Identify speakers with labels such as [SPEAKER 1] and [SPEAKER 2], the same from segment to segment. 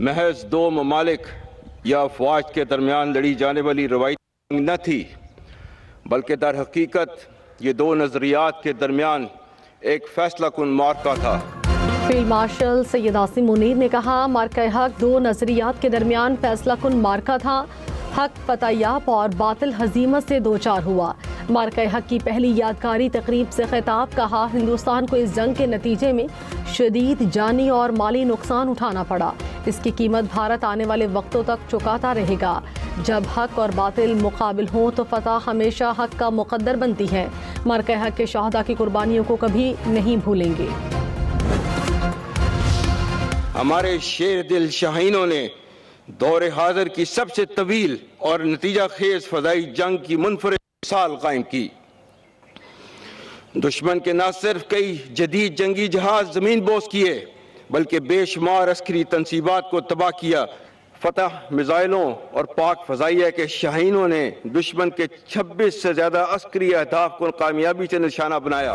[SPEAKER 1] محض دو ممالک یا افواج کے درمیان لڑی جانے والی روایتی جنگ نہ تھی، بلکہ در حقیقت یہ دو نظریات کے درمیان ایک فیصلہ کن معرکہ تھا۔
[SPEAKER 2] فیلڈ مارشل سید عاصم منیر نے کہا معرکہ حق دو نظریات کے درمیان فیصلہ کن معرکہ تھا، حق فتح یاب اور باطل ہزیمت سے دوچار ہوا۔ معرکہ حق کی پہلی یادگاری تقریب سے خطاب، کہا ہندوستان کو اس جنگ کے نتیجے میں شدید جانی اور مالی نقصان اٹھانا پڑا، اس کی قیمت بھارت آنے والے وقتوں تک چکاتا رہے گا۔ جب حق اور باطل مقابل ہوں تو فتح ہمیشہ حق کا مقدر بنتی ہے۔ معرکہ حق کے شہداء کی قربانیوں کو کبھی نہیں بھولیں گے۔
[SPEAKER 1] ہمارے شیر دل شاہینوں نے دور حاضر کی سب سے طویل اور نتیجہ خیز فضائی جنگ کی منفرد مثال قائم کی۔ دشمن کے نہ صرف کئی جدید جنگی جہاز زمین بوس کیے، بلکہ بے شمار عسکری تنصیبات کو تباہ کیا۔ فتح میزائلوں اور پاک فضائیہ کے شاہینوں نے دشمن کے 26 سے زیادہ عسکری اہداف کو کامیابی سے نشانہ بنایا۔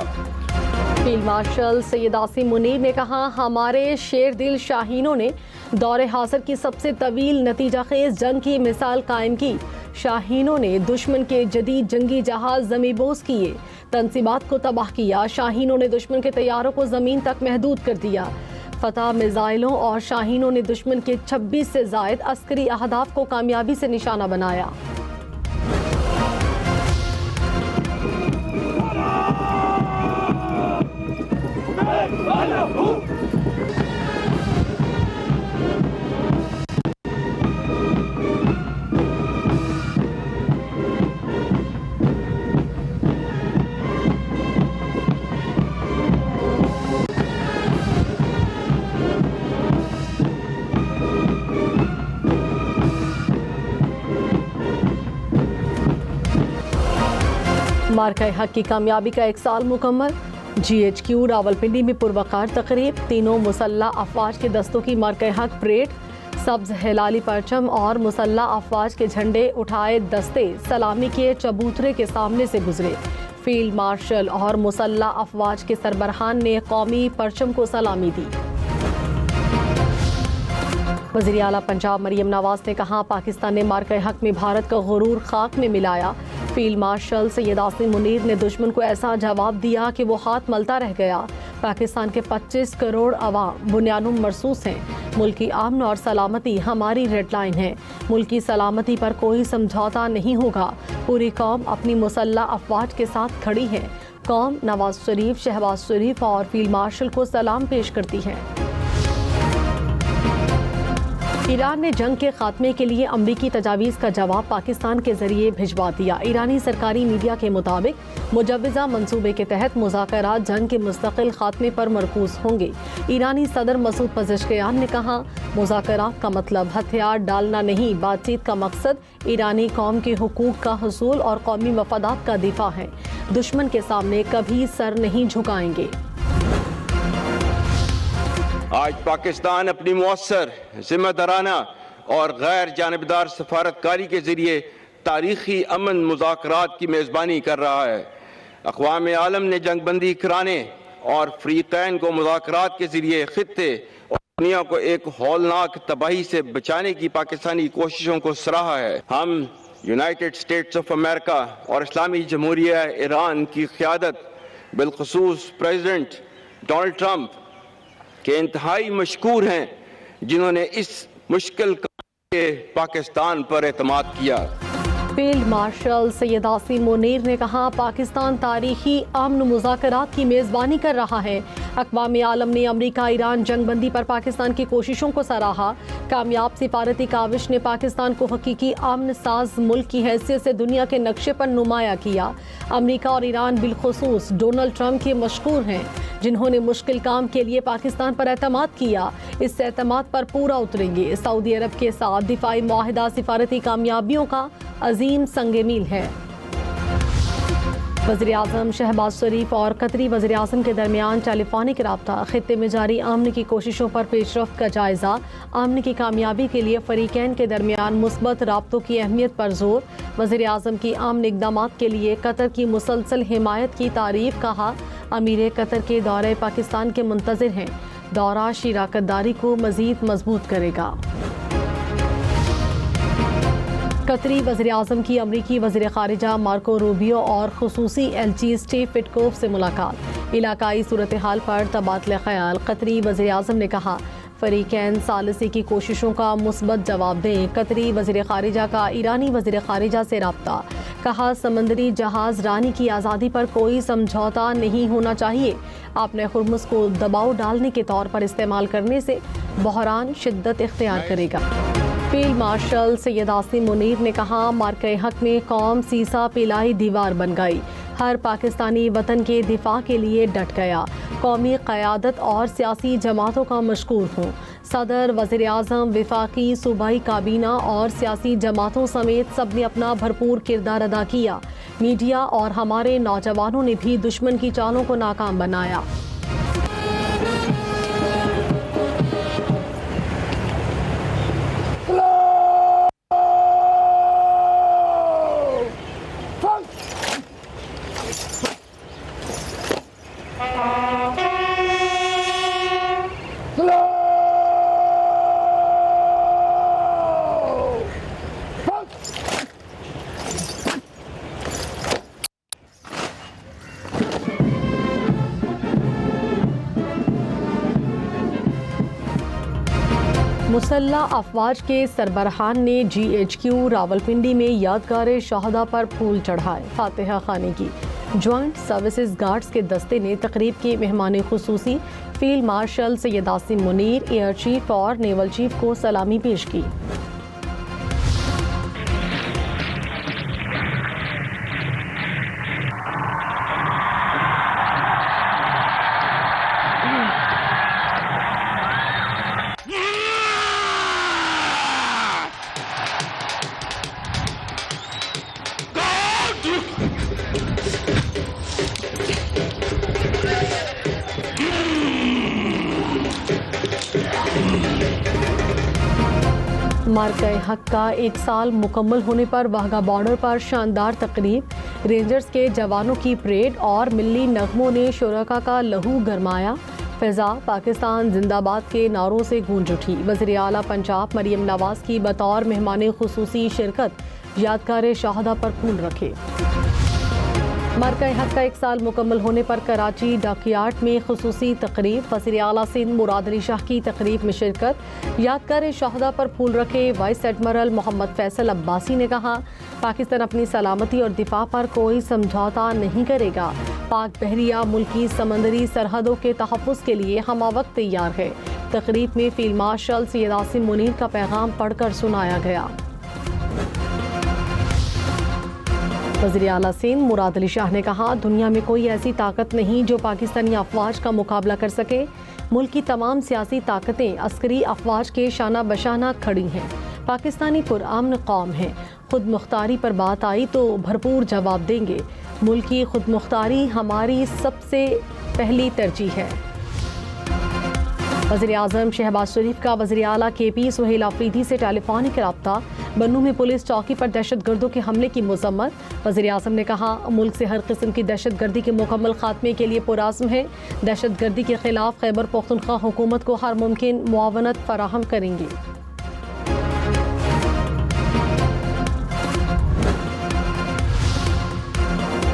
[SPEAKER 2] فیلڈ مارشل سید عاصم منیر نے کہا ہمارے شیر دل شاہینوں نے دور حاضر کی سب سے طویل نتیجہ خیز جنگ کی مثال قائم کی۔ شاہینوں نے دشمن کے جدید جنگی جہاز زمیں بوس کیے، تنصیبات کو تباہ کیا۔ شاہینوں نے دشمن کے طیاروں کو زمین تک محدود کر دیا۔ فتح میزائلوں اور شاہینوں نے دشمن کے 26 سے زائد عسکری اہداف کو کامیابی سے نشانہ بنایا۔ معرکہ حق کی کامیابی کا ایک سال مکمل۔ جی ایچ کیو راولپنڈی میں پروقار تقریب، تینوں مسلح افواج کے دستوں کی معرکہ حق پریڈ، سبز ہلالی پرچم اور مسلح افواج کے جھنڈے اٹھائے دستے سلامی کے چبوترے کے سامنے سے گزرے۔ فیلڈ مارشل اور مسلح افواج کے سربراہان نے قومی پرچم کو سلامی دی۔ وزیر اعلیٰ پنجاب مریم نواز نے کہا پاکستان نے معرکہ حق میں بھارت کا غرور خاک میں ملایا۔ فیلڈ مارشل سید عاصم منیر نے دشمن کو ایسا جواب دیا کہ وہ ہاتھ ملتا رہ گیا۔ پاکستان کے 25 کروڑ عوام بنیادوں مرصوص ہیں۔ ملکی امن اور سلامتی ہماری ریڈ لائن ہے۔ ملکی سلامتی پر کوئی سمجھوتا نہیں ہوگا۔ پوری قوم اپنی مسلح افواج کے ساتھ کھڑی ہے۔ قوم نواز شریف، شہباز شریف اور فیلڈ مارشل کو سلام پیش کرتی ہے۔ ایران نے جنگ کے خاتمے کے لیے امریکی تجاویز کا جواب پاکستان کے ذریعے بھجوا دیا۔ ایرانی سرکاری میڈیا کے مطابق مجوزہ منصوبے کے تحت مذاکرات جنگ کے مستقل خاتمے پر مرکوز ہوں گے۔ ایرانی صدر مسعود پزشکیان نے کہا مذاکرات کا مطلب ہتھیار ڈالنا نہیں، بات چیت کا مقصد ایرانی قوم کے حقوق کا حصول اور قومی مفادات کا دفاع ہے۔ دشمن کے سامنے کبھی سر نہیں جھکائیں گے۔
[SPEAKER 1] آج پاکستان اپنی مؤثر، ذمہ دارانہ اور غیر جانبدار سفارت کاری کے ذریعے تاریخی امن مذاکرات کی میزبانی کر رہا ہے۔ اقوام عالم نے جنگ بندی کرانے اور فریقین کو مذاکرات کے ذریعے خطے اور دنیا کو ایک ہولناک تباہی سے بچانے کی پاکستانی کوششوں کو سراہا ہے۔ ہم یونائٹڈ اسٹیٹس آف امریکہ اور اسلامی جمہوریہ ایران کی قیادت، بالخصوص پریزیڈنٹ ڈونلڈ ٹرمپ کہ انتہائی مشکور ہیں، جنہوں نے اس مشکل کے پاکستان پر اعتماد کیا۔
[SPEAKER 2] فیلڈ مارشل سید عاصم منیر نے کہا پاکستان تاریخی امن مذاکرات کی میزبانی کر رہا ہے۔ اقوام عالم نے امریکہ ایران جنگ بندی پر پاکستان کی کوششوں کو سراہا۔ کامیاب سفارتی کاوش نے پاکستان کو حقیقی امن ساز ملک کی حیثیت سے دنیا کے نقشے پر نمایاں کیا۔ امریکہ اور ایران بالخصوص ڈونلڈ ٹرمپ کے مشکور ہیں، جنہوں نے مشکل کام کے لیے پاکستان پر اعتماد کیا۔ اس اعتماد پر پورا اتریں گے۔ سعودی عرب کے ساتھ دفاعی معاہدہ سفارتی کامیابیوں کا عظیم سنگ میل ہے۔ وزیر اعظم شہباز شریف اور قطری وزیر اعظم کے درمیان ٹیلی فونک رابطہ، خطے میں جاری امن کی کوششوں پر پیش رفت کا جائزہ، امن کی کامیابی کے لیے فریقین کے درمیان مثبت رابطوں کی اہمیت پر زور، وزیر اعظم کی امن اقدامات کے لیے قطر کی مسلسل حمایت کی تعریف، کہا امیر قطر کے دورے پاکستان کے منتظر ہیں۔ دورہ شراکت داری کو مزید مضبوط کرے گا۔ قطری وزیراعظم کی امریکی وزیر خارجہ مارکو روبیو اور خصوصی ایلچی اسٹیو وٹکوف سے ملاقات، علاقائی صورتحال پر تبادلہ خیال۔ قطری وزیراعظم نے کہا فریقین ثالثی کی کوششوں کا مثبت جواب دیں۔ قطری وزیر خارجہ کا ایرانی وزیر خارجہ سے رابطہ، کہا سمندری جہاز رانی کی آزادی پر کوئی سمجھوتا نہیں ہونا چاہیے، اپنے ہرمز کو دباؤ ڈالنے کے طور پر استعمال کرنے سے بحران شدت اختیار کرے گا۔ فیلڈ مارشل سید عاصم منیر نے کہا مارکہ حق میں قوم سیسا پلائی دیوار بن گئی، ہر پاکستانی وطن کے دفاع کے لیے ڈٹ گیا، قومی قیادت اور سیاسی جماعتوں کا مشکور ہوں۔ صدر، وزیر اعظم، وفاقی صوبائی کابینہ اور سیاسی جماعتوں سمیت سب نے اپنا بھرپور کردار ادا کیا۔ میڈیا اور ہمارے نوجوانوں نے بھی دشمن کی چالوں کو ناکام بنایا۔ مسلح افواج کے سربراہان نے GHQ راولپنڈی میں یادگار شہداء پر پھول چڑھائے، فاتحہ خوانی کی۔ جوائنٹ سروسز گارڈز کے دستے نے تقریب کی مہمان خصوصی field marshal Syed Asim Munir, air chief اور نیول چیف کو سلامی پیش کی۔ مارکہ حق کا 1 سال مکمل ہونے پر واہگہ بارڈر پر شاندار تقریب، رینجرز کے جوانوں کی پریڈ اور ملی نغموں نے شرکاء کا لہو گرمایا، فضا پاکستان زندہ باد کے نعروں سے گونج اٹھی۔ وزیر اعلیٰ پنجاب مریم نواز کی بطور مہمان خصوصی شرکت، یادگار شہداء پر پھول رکھے۔ مارکہ حق کا 1 سال مکمل ہونے پر کراچی ڈاک یارڈ میں خصوصی تقریب، وزیر اعلیٰ سندھ مراد علی شاہ کی تقریب میں شرکت، یادگار شہداء پر پھول رکھے۔ وائس ایڈمرل محمد فیصل عباسی نے کہا پاکستان اپنی سلامتی اور دفاع پر کوئی سمجھوتا نہیں کرے گا، پاک بحریہ ملکی سمندری سرحدوں کے تحفظ کے لیے ہمہ وقت تیار ہے۔ تقریب میں فیلڈ مارشل سید عاصم منیر کا پیغام پڑھ کر سنایا گیا۔ وزیر اعلیٰ سندھ مراد علی شاہ نے کہا دنیا میں کوئی ایسی طاقت نہیں جو پاکستانی افواج کا مقابلہ کر سکے، ملک کی تمام سیاسی طاقتیں عسکری افواج کے شانہ بشانہ کھڑی ہیں، پاکستانی پرامن قوم ہیں، خود مختاری پر بات آئی تو بھرپور جواب دیں گے، ملک کی خود مختاری ہماری سب سے پہلی ترجیح ہے۔ وزیر اعظم شہباز شریف کا وزیر اعلیٰ KP سہیل آفریدی سے ٹیلی فونک رابطہ، بنوں میں پولیس چوکی پر دہشت گردوں کے حملے کی مذمت۔ وزیر اعظم نے کہا ملک سے ہر قسم کی دہشت گردی کے مکمل خاتمے کے لیے پرعزم ہے، دہشت گردی کے خلاف خیبر پختونخوا حکومت کو ہر ممکن معاونت فراہم کریں گے۔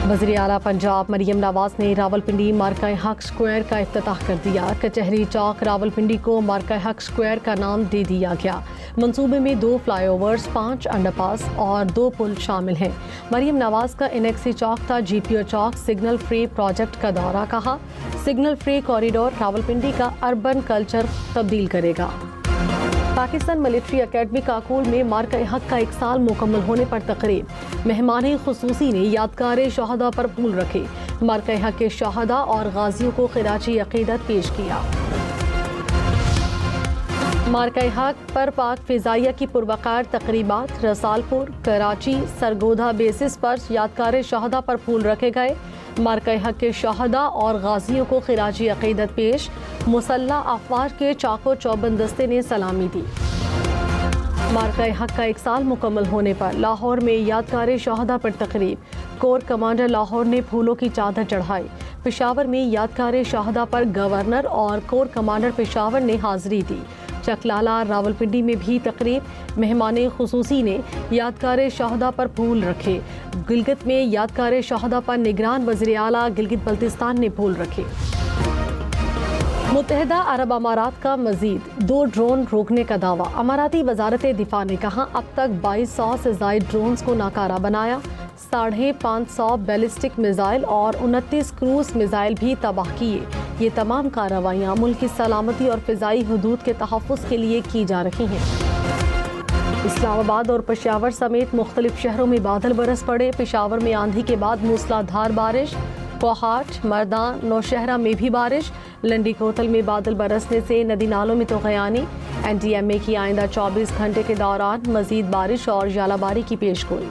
[SPEAKER 2] وزیر اعلیٰ پنجاب مریم نواز نے راولپنڈی مارکہ حق اسکوائر کا افتتاح کر دیا۔ کچہری چوک راولپنڈی کو مارکہ حق اسکوائر کا نام دے دیا گیا۔ منصوبے میں 2 فلائی اوورز، 5 انڈر پاس اور 2 پل شامل ہیں۔ مریم نواز کا انیکسی چوک تھا GPO چوک سگنل فری پروجیکٹ کا دورہ، کہا سگنل فری کوریڈور راولپنڈی کا اربن کلچر تبدیل کرے گا۔ پاکستان ملٹری اکیڈمی کاکول میں مارکہ حق کا 1 سال مکمل ہونے پر تقریب، مہمان خصوصی نے یادگار شہداء پر پھول رکھے، مارکہ حق کے شہداء اور غازیوں کو خراج عقیدت پیش کیا۔ مارکہ حق پر پاک فضائیہ کی پروقار تقریبات، رسالپور، کراچی، سرگودھا بیسس پر یادگار شہداء پر پھول رکھے گئے، مارکہ حق کے شہداء اور غازیوں کو خراج عقیدت پیش، مسلح افواج کے چاقو چوبند دستے نے سلامی دی۔ مارکہ حق کا 1 سال مکمل ہونے پر لاہور میں یادگار شہداء پر تقریب، کور کمانڈر لاہور نے پھولوں کی چادر چڑھائی، پشاور میں یادگار شہدا پر گورنر اور کور کمانڈر پشاور نے حاضری دی۔ چکلالہ راولپنڈی میں بھی تقریب، مہمان خصوصی نے یادگار شہدا پر پھول رکھے۔ گلگت میں یادگار شہدا پر نگران وزیر اعلیٰ گلگت بلتستان نے پھول رکھے۔ متحدہ عرب امارات کا مزید 2 ڈرون روکنے کا دعویٰ۔ اماراتی وزارت دفاع نے کہا اب تک 2200 سے زائد ڈرونز کو ناکارہ بنایا، 550 بیلسٹک میزائل اور 29 کروز میزائل بھی تباہ کیے۔ یہ تمام کارروائیاں ملک کی سلامتی اور فضائی حدود کے تحفظ کے لیے کی جا رہی ہیں۔ اسلام آباد اور پشاور سمیت مختلف شہروں میں بادل برس پڑے۔ پشاور میں آندھی کے بعد موسلا دھار بارش، کوہاٹ، مردان، نوشہرہ میں بھی بارش، لنڈی کوتل میں بادل برسنے سے ندی نالوں میں طغیانی۔ NDMA کی آئندہ 24 گھنٹے کے دوران مزید بارش اور ژالہ باری کی پیش گوئی۔